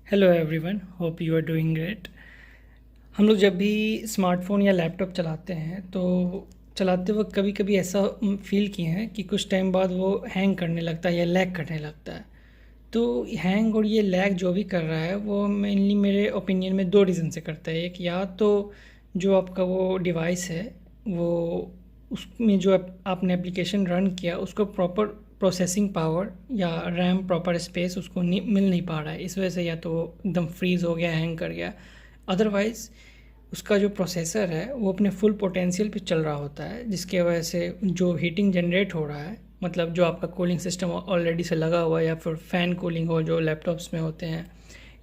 Hello everyone, hope you are doing great. हम लोग जब भी स्मार्टफ़ोन या लैपटॉप चलाते हैं तो चलाते वक्त कभी कभी ऐसा फील किए हैं कि कुछ टाइम बाद वो हैंग करने लगता है या लैग करने लगता है। तो हैंग और ये लैग जो भी कर रहा है वो मेनली मेरे ओपिनियन में दो रीज़न से करता है। एक, या तो जो आपका वो डिवाइस है वो उसमें जो आपने एप्लीकेशन रन किया उसको प्रॉपर प्रोसेसिंग पावर या रैम प्रॉपर स्पेस उसको मिल नहीं पा रहा है, इस वजह से या तो वो एकदम फ्रीज़ हो गया, हैंग कर गया। अदरवाइज़ उसका जो प्रोसेसर है वो अपने फुल पोटेंशियल पे चल रहा होता है, जिसके वजह से जो हीटिंग जनरेट हो रहा है, मतलब जो आपका कूलिंग सिस्टम ऑलरेडी से लगा हुआ है या फिर फ़ैन कूलिंग हो जो लैपटॉप्स में होते हैं,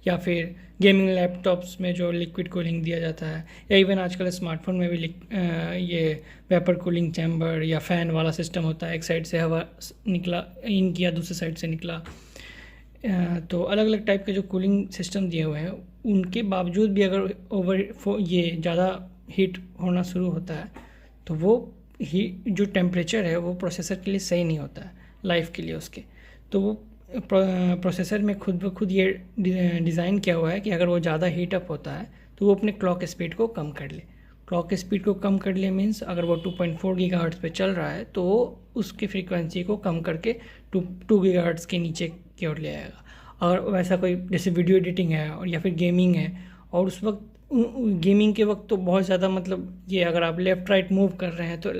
या फिर गेमिंग लैपटॉप्स में जो लिक्विड कूलिंग दिया जाता है, या इवन आजकल स्मार्टफोन में भी ये वेपर कूलिंग चैम्बर या फ़ैन वाला सिस्टम होता है। एक साइड से हवा निकला इन किया, दूसरे साइड से निकला। तो अलग अलग टाइप के जो कूलिंग सिस्टम दिए हुए हैं उनके बावजूद भी अगर ये ज़्यादा हीट होना शुरू होता है तो वो ही जो टेम्परेचर है वो प्रोसेसर के लिए सही नहीं होता है लाइफ के लिए उसके। तो वो प्रोसेसर में खुद ब खुद ये डिज़ाइन किया हुआ है कि अगर वो ज़्यादा हीट अप होता है तो वो अपने क्लॉक स्पीड को कम कर ले। क्लॉक स्पीड को कम कर ले मीन्स अगर वो 2.4 गीगाहर्ट्ज़ पे चल रहा है तो वो उसकी फ्रीक्वेंसी को कम करके 2 गीगाहर्ट्ज़ के नीचे की ओर ले आएगा। और वैसा कोई जैसे वीडियो एडिटिंग है और या फिर गेमिंग है, और उस वक्त गेमिंग के वक्त तो बहुत ज़्यादा, मतलब ये अगर आप लेफ़्ट राइट मूव कर रहे हैं तो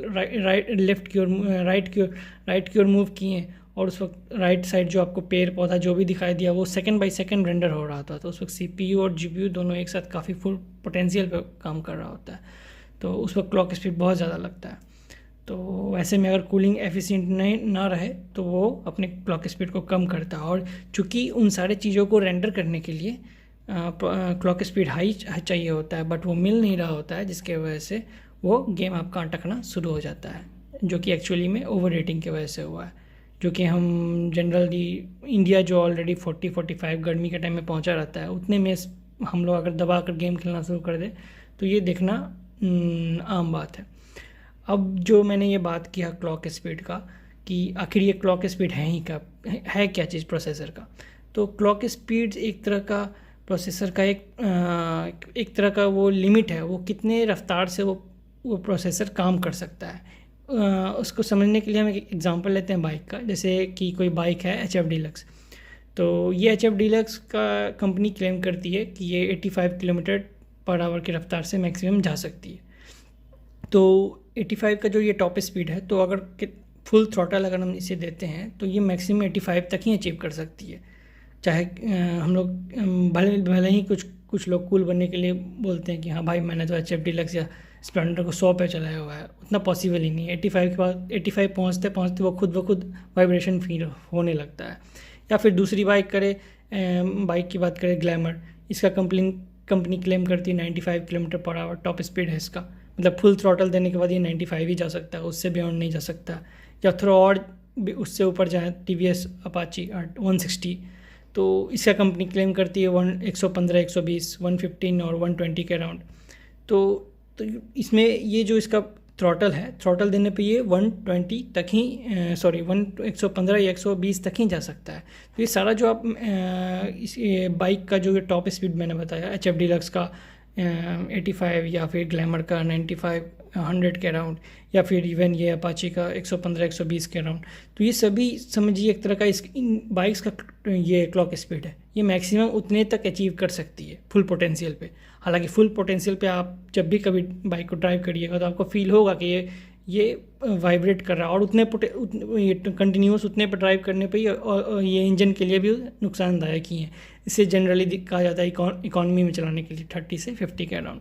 लेफ़्ट की ओर, राइट की ओर मूव किए और उस वक्त राइट साइड जो आपको पेड़ पौधा जो भी दिखाई दिया वो सेकंड बाय सेकंड रेंडर हो रहा था। तो उस वक्त सीपीयू और जीपीयू दोनों एक साथ काफ़ी फुल पोटेंशियल पे काम कर रहा होता है, तो उस वक्त क्लॉक स्पीड बहुत ज़्यादा लगता है। तो ऐसे में अगर कूलिंग एफिशिएंट नहीं ना रहे तो वो अपने क्लॉक स्पीड को कम करता है। और चूँकि उन सारे चीज़ों को रेंडर करने के लिए क्लॉक स्पीड हाई चाहिए होता है, बट वो मिल नहीं रहा होता है, जिसके वजह से वो गेम आपका अटकना शुरू हो जाता है, जो कि एक्चुअली में ओवर रेटिंग की वजह से हुआ है। जो कि हम जनरली इंडिया जो ऑलरेडी 40-45 गर्मी के टाइम में पहुंचा रहता है, उतने में हम लोग अगर दबा कर गेम खेलना शुरू कर दे तो ये देखना आम बात है। अब जो मैंने ये बात किया क्लॉक स्पीड का कि आखिर ये क्लॉक स्पीड है ही क्या, है क्या चीज़ प्रोसेसर का। तो क्लॉक स्पीड एक तरह का प्रोसेसर का एक तरह का वो लिमिट है, वो कितने रफ्तार से वो प्रोसेसर काम कर सकता है। उसको समझने के लिए हम एक एग्जांपल लेते हैं बाइक का। जैसे कि कोई बाइक है एच एफ डीलक्स, तो ये एच एफ डीलक्स का कंपनी क्लेम करती है कि ये 85 किलोमीटर पर आवर की रफ्तार से मैक्सिमम जा सकती है। तो 85 का जो ये टॉप स्पीड है, तो अगर फुल थ्रॉटल अगर हम इसे देते हैं तो ये मैक्सिमम 85 तक ही अचीव कर सकती है। चाहे हम लोग भले भले ही कुछ लोग कूल बनने के लिए बोलते हैं कि हाँ भाई मैंने तो एच एफ डीलक्स या स्प्लेंडर को 100 पे चलाया हुआ है, उतना पॉसिबल ही नहीं है। 85 के बाद 85 पहुँचते पहुँचते वो खुद ब खुद वाइब्रेशन फील होने लगता है। या फिर दूसरी बाइक की बात करें, ग्लैमर, इसका कंपनी क्लेम करती है 95 kilometre per hour top speed है इसका, मतलब फुल थ्रॉटल देने के बाद ये 95 ही जा सकता है, उससे बियॉन्ड नहीं जा सकता। या थोड़ा और भी उससे ऊपर जाए, टी वी एस अपाची 160, तो इसका कंपनी क्लेम करती है 115, 120, 115 और 120 के अराउंड। तो इसमें ये जो इसका थ्रॉटल है, थ्रॉटल देने पे ये 120 तक ही 115 या 120 तक ही जा सकता है। तो ये सारा जो आप इस बाइक का जो टॉप स्पीड मैंने बताया एच एफ डीलक्स का 85 या फिर ग्लैमर का 95, 100 के अराउंड, या फिर इवन ये अपाची का 115, 120 के अराउंड, तो ये सभी समझिए एक तरह का इन बाइक्स का ये क्लॉक स्पीड है, ये मैक्सिमम उतने तक अचीव कर सकती है फुल पोटेंशियल पे। हालांकि फुल पोटेंशियल पे आप जब भी कभी बाइक को ड्राइव करिएगा तो आपको फील होगा कि ये वाइब्रेट कर रहा है, और ये कंटिन्यूस उतने पर ड्राइव करने पे ये इंजन के लिए भी नुकसानदायक ही है। इसे जनरली कहा जाता है इकॉनमी में चलाने के लिए 30 से 50 के अराउंड।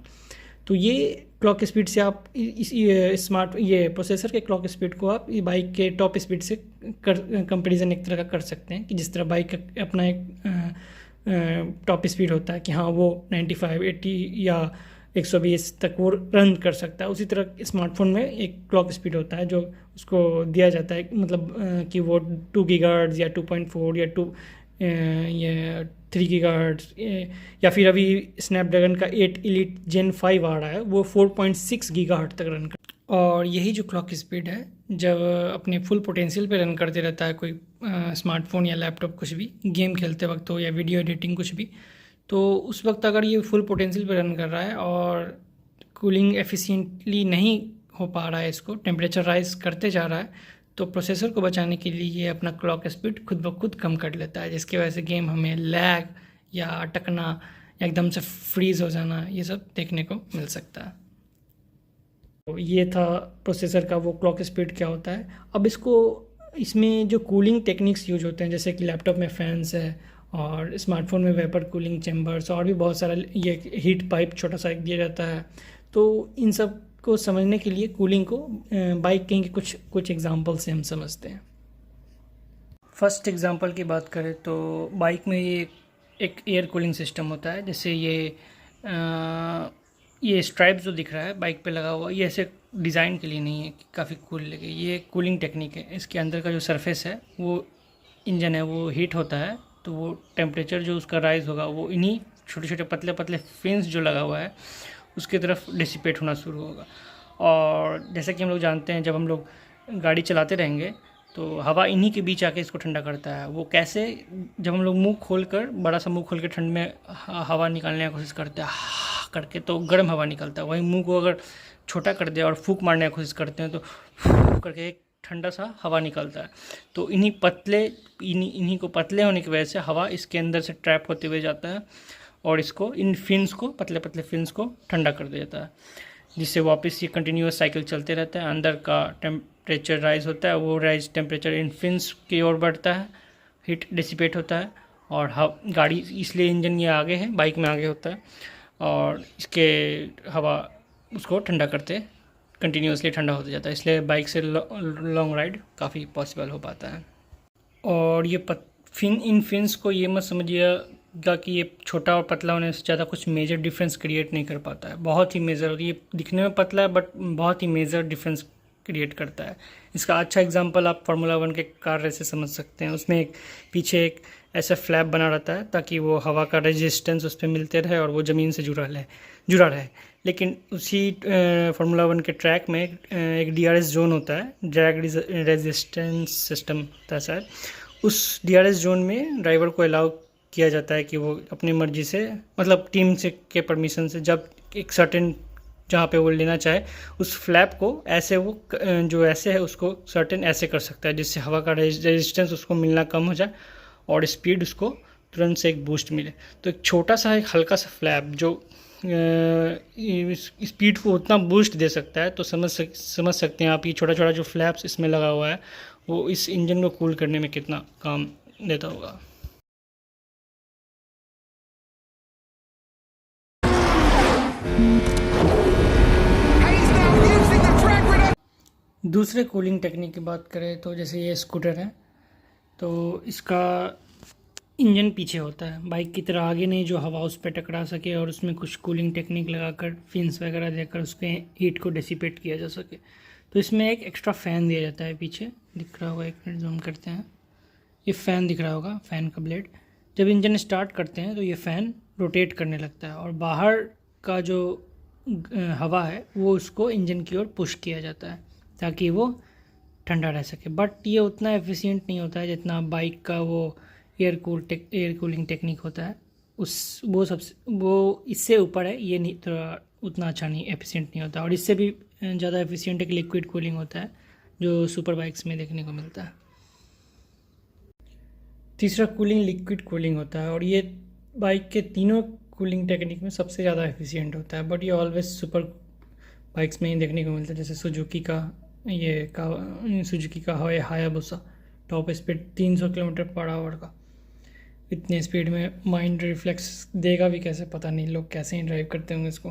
तो ये क्लॉक स्पीड से आप ये प्रोसेसर के क्लॉक स्पीड को आप ये बाइक के टॉप स्पीड से कंपेरिजन एक तरह का कर सकते हैं कि जिस तरह बाइक का अपना एक टॉप स्पीड होता है कि हाँ वो 95, 80 या 120 तक वो रन कर सकता है, उसी तरह स्मार्टफोन में एक क्लॉक स्पीड होता है जो उसको दिया जाता है, मतलब कि वो 2 गीगाहर्ट्ज़ या 2.4 या 3 गीगाहर्ट्ज़, या फिर अभी स्नैपड्रैगन का 8 एलीट जेन 5 आ रहा है वो 4.6 गीगाहर्ट्ज़ तक रन कर। और यही जो क्लॉक स्पीड है जब अपने फुल पोटेंशियल पे रन करते रहता है कोई स्मार्टफोन या लैपटॉप, कुछ भी गेम खेलते वक्त हो या वीडियो एडिटिंग कुछ भी, तो उस वक्त अगर ये फुल पोटेंशियल पे रन कर रहा है और कूलिंग एफिशिएंटली नहीं हो पा रहा है, इसको टेम्परेचर राइज करते जा रहा है, तो प्रोसेसर को बचाने के लिए ये अपना क्लॉक स्पीड खुद ब खुद कम कर लेता है, जिसकी वजह से गेम हमें लैग या अटकना या एकदम से फ्रीज़ हो जाना, ये सब देखने को मिल सकता है। तो ये था प्रोसेसर का वो क्लॉक स्पीड क्या होता है। अब इसमें जो कूलिंग टेक्निक्स यूज होते हैं, जैसे कि लैपटॉप में फ़ैन्स है और स्मार्टफोन में वेपर कूलिंग चैम्बर्स और भी बहुत सारा ये हीट पाइप छोटा सा एक दिया जाता है। तो इन सब को समझने के लिए कूलिंग को बाइक के कुछ एग्जांपल से हम समझते हैं। फर्स्ट एग्जांपल की बात करें तो बाइक में ये एक एयर कूलिंग सिस्टम होता है। जैसे ये स्ट्राइप जो दिख रहा है बाइक पे लगा हुआ, ये ऐसे डिज़ाइन के लिए नहीं है कि काफ़ी कूल लगे, ये कूलिंग टेक्निक है। इसके अंदर का जो सरफेस है वो इंजन है, वो हीट होता है, तो वो टेम्परेचर जो उसका राइज़ होगा वो इन्हीं छोटे छोटे पतले पतले फिन्स जो लगा हुआ है उसकी तरफ डिसिपेट होना शुरू होगा। और जैसा कि हम लोग जानते हैं, जब हम लोग गाड़ी चलाते रहेंगे तो हवा इन्हीं के बीच आके इसको ठंडा करता है। वो कैसे, जब हम लोग मुंह खोलकर, बड़ा सा मुंह खोल के ठंड में हवा निकालने की कोशिश करते हैं करके, तो गर्म हवा निकलता है। वहीं मुंह को अगर छोटा कर दे और फूंक मारने की कोशिश करते हैं तो फूंक करके एक ठंडा सा हवा निकलता है। तो इन्हीं को पतले होने की वजह से हवा इसके अंदर से ट्रैप होते हुए जाता है और इसको, इन फिन्स को, पतले पतले फिन्स को ठंडा कर देता है, जिससे वापस ये कंटिन्यूअस साइकिल चलते रहता है। अंदर का टेम्परेचर राइज होता है, वो राइज टेम्परेचर इन फिन्स की ओर बढ़ता है, हीट डिसिपेट होता है और गाड़ी, इसलिए इंजन ये आगे है, बाइक में आगे होता है और इसके हवा उसको ठंडा करते, कंटिन्यूसली ठंडा होता जाता है। इसलिए बाइक से लॉन्ग राइड काफ़ी पॉसिबल हो पाता है। और ये इन फिन्स को ये मत समझिएगा कि ये छोटा और पतला होने से ज़्यादा कुछ मेजर डिफरेंस क्रिएट नहीं कर पाता है। बहुत ही मेजर, ये दिखने में पतला है बट बहुत ही मेजर डिफरेंस क्रिएट करता है। इसका अच्छा एग्जांपल आप फार्मूला 1 के कार रेस से समझ सकते हैं। उसमें पीछे एक ऐसा फ्लैप बना रहता है ताकि वो हवा का रेजिस्टेंस उस पर मिलते रहे और वो ज़मीन से जुड़ा रहे। लेकिन उसी फार्मूला 1 के ट्रैक में एक DRS जोन होता है, ड्रैग रेजिस्टेंस सिस्टम होता है शायद। उस DRS जोन में ड्राइवर को अलाउ किया जाता है कि वो अपनी मर्जी से, मतलब टीम से के परमिशन से, जब एक सर्टेन जहाँ पे वो लेना चाहे उस फ्लैप को ऐसे, वो जो ऐसे है उसको सर्टेन ऐसे कर सकता है जिससे हवा का रेजिस्टेंस उसको मिलना कम हो जाए और स्पीड उसको तुरंत से एक बूस्ट मिले। तो एक छोटा सा, एक हल्का सा फ्लैप जो स्पीड को उतना बूस्ट दे सकता है, तो समझ सकते हैं आप, ये छोटा छोटा जो फ्लैप्स इसमें लगा हुआ है वो इस इंजन को कूल करने में कितना काम देता होगा। दूसरे कूलिंग टेक्निक की बात करें तो जैसे ये स्कूटर है, तो इसका इंजन पीछे होता है, बाइक की तरह आगे नहीं, जो हवा उस पर टकरा सके और उसमें कुछ कूलिंग टेक्निक लगाकर फिन्स वगैरह देकर उसके हीट को डिसिपेट किया जा सके। तो इसमें एक एक्स्ट्रा फ़ैन दिया जाता है, पीछे दिख रहा होगा, एक मिनट जूम करते हैं, ये फ़ैन दिख रहा होगा, फ़ैन का ब्लेड। जब इंजन स्टार्ट करते हैं तो ये फ़ैन रोटेट करने लगता है और बाहर का जो हवा है वो उसको इंजन की ओर पुश किया जाता है ताकि वो ठंडा रह सके। बट ये उतना एफिशिएंट नहीं होता है जितना बाइक का वो एयर कूलिंग टेक्निक होता है। वो इससे ऊपर है, ये नहीं, थोड़ा उतना अच्छा नहीं, एफिशिएंट नहीं होता। और इससे भी ज़्यादा एफिशिएंट एक लिक्विड कूलिंग होता है जो सुपर बाइक्स में देखने को मिलता है। तीसरा कूलिंग लिक्विड कूलिंग होता है और ये बाइक के तीनों कूलिंग टेक्निक में सबसे ज़्यादा एफिशिएंट होता है, बट ये ऑलवेज सुपर बाइक्स में ही देखने को मिलता है। जैसे सुजुकी का Hayabusa, top speed 300 kilometre per hour का। इतने स्पीड में माइंड रिफ्लेक्स देगा भी कैसे, पता नहीं, लोग कैसे ही ड्राइव करते होंगे इसको।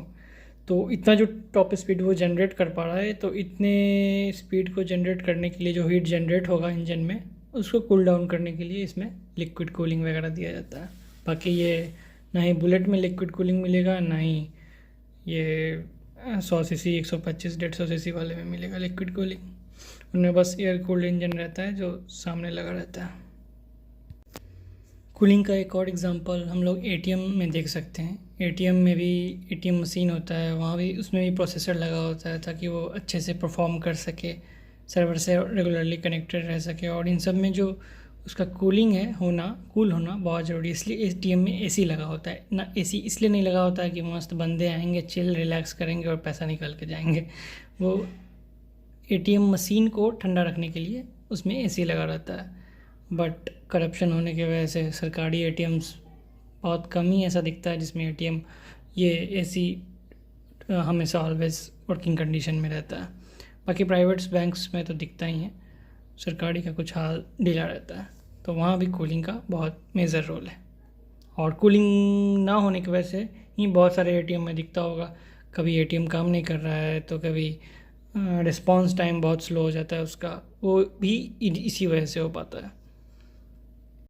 तो इतना जो टॉप स्पीड वो जनरेट कर पा रहा है, तो इतने स्पीड को जनरेट करने के लिए जो हीट जनरेट होगा इंजन में, उसको कूल डाउन करने के लिए इसमें लिक्विड कूलिंग वगैरह दिया जाता है। बाकी ये ना ही बुलेट में लिक्विड कूलिंग मिलेगा, ना ही ये 100 सीसी 125 150 सीसी वाले में मिलेगा लिक्विड कूलिंग। उनमें बस एयर कूल्ड इंजन रहता है जो सामने लगा रहता है। कूलिंग का एक और एग्जांपल हम लोग ATM में देख सकते हैं। ATM में भी ATM मशीन होता है, वहाँ भी उसमें भी प्रोसेसर लगा होता है ताकि वो अच्छे से परफॉर्म कर सके, सर्वर से रेगुलरली कनेक्टेड रह सके। और इन सब में जो उसका कूलिंग है होना कूल होना बहुत ज़रूरी है। इसलिए एटीएम में एसी लगा होता है ना। एसी इसलिए नहीं लगा होता है कि मस्त बंदे आएंगे, चिल रिलैक्स करेंगे और पैसा निकाल के जाएंगे। वो एटीएम मशीन को ठंडा रखने के लिए उसमें एसी लगा रहता है। बट करप्शन होने की वजह से सरकारी एटीएम्स बहुत कम ही ऐसा दिखता है जिसमें एटीएम ये एसी हमेशा ऑलवेज वर्किंग कंडीशन में रहता है। बाकी प्राइवेट्स बैंक्स में तो दिखता ही है, सरकारी का कुछ हाल ढीला रहता है। तो वहाँ भी कूलिंग का बहुत मेजर रोल है। और कूलिंग ना होने की वजह से ही बहुत सारे एटीएम में दिखता होगा, कभी एटीएम काम नहीं कर रहा है तो कभी रिस्पॉन्स टाइम बहुत स्लो हो जाता है उसका, वो भी इसी वजह से हो पाता है।